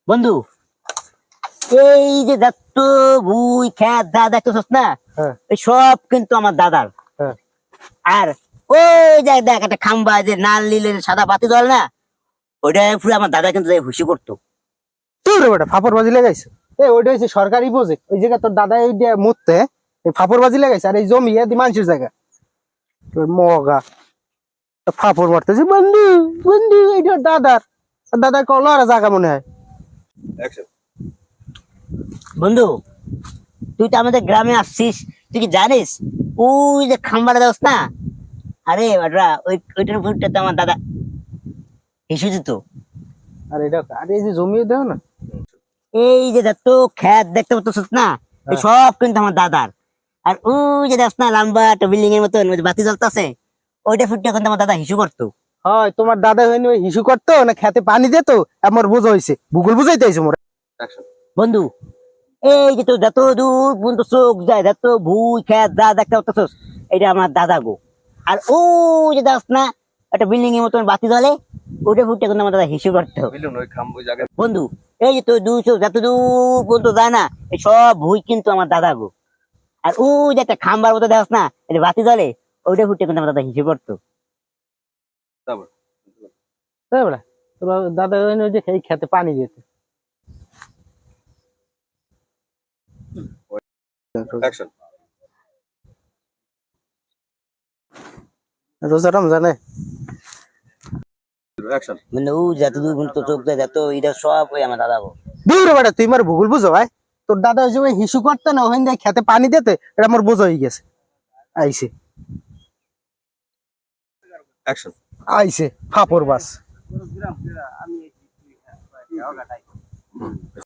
বন্ধু, এই যে যত ভুই খেত যা দেখতেছস না, হ্যাঁ এই সব কিন্তু আমার দাদার। হ্যাঁ আর ওই যে দেখ একটা খাম্বা যে নাল নীলের সাদা বাতি জল না, ওইটা পুরো আমার দাদা কিন্তু হুসি করতো। তোর বেটা ফাপড় বাজি লাগাইছে। ওইটা হচ্ছে সরকারি প্রজেক্ট। ওই জায়গা তোর দাদা এই দিয়ে মুততে এই ফাপড় বাজি লাগাইছে। আর এই জমি দি মানুষের জায়গা তোর মগা ফাপড় মারতেছে। বন্ধু বন্ধু এইটা দাদার। আর দাদার কলার জায়গা মনে হয়। বন্ধু, তুই তো আমাদের গ্রামে আসছিস, তুই কি জানিস ওই যে খাম্বাটা দেওস না, আরে বাটরা ওইটার উপরটা তো আমার দাদা হিসু দিত। আর এটা আর এই যে জমি দেও না, এই যে যত খেত দেখতে পাচ্ছিস না, এই সব কিন্তু আমার দাদার। আর ওই যে দেখ না লম্বা একটা বিল্ডিং এর মতন ওই যে বাতি জ্বলতেছে, ওইটা ফুটটা কিন্তু আমার দাদা হিসু করতো। হয় তোমার দাদা হয়নি ওই হিসু করতো না খেতে পানি দিত। আমার বোঝা হয়েছে, ভূগোল বুঝাইতে হয়েছে মোরা। বন্ধু, এই যে তো যত দূর পর্যন্ত চোখ যায়, যত ভুই খেত যা দেখতে পাচ্ছিস, এটা আমার দাদা গো। আর ওই যে দেখ না একটা বিল্ডিং এর মতন বাতি জ্বলে, ওইটা ফুটটা কিন্তু আমার দাদা হিসু করতো। বন্ধু, এই যে তো দুশো যত দূর পর্যন্ত যায় না, এই সব ভুই কিন্তু আমার দাদা গো। আর ওই যে একটা খাম্বার মতো দেখ না, এটা বাতি জ্বলে, ওইটা ফুটে কিন্তু আমার দাদা হিসেব করতো। তাই বেটা তোর দাদা হয়নি ওই যে এই খেতে পানি দিত। রোজা রমজানে মানে ও যত দূর পর্যন্ত চোখ যায়, যত এটা সব ওই আমার দাদা গো। দূর বেটা তুই আমার ভূগোল বুঝো ভাই। তোর দাদা ওই যে ওই হিসু করতো না ওখান দিয়ে খেতে পানি দিতে, এটা আমার বোঝা হয়ে গেছে। আইছে আইছে ফাপড় বাস।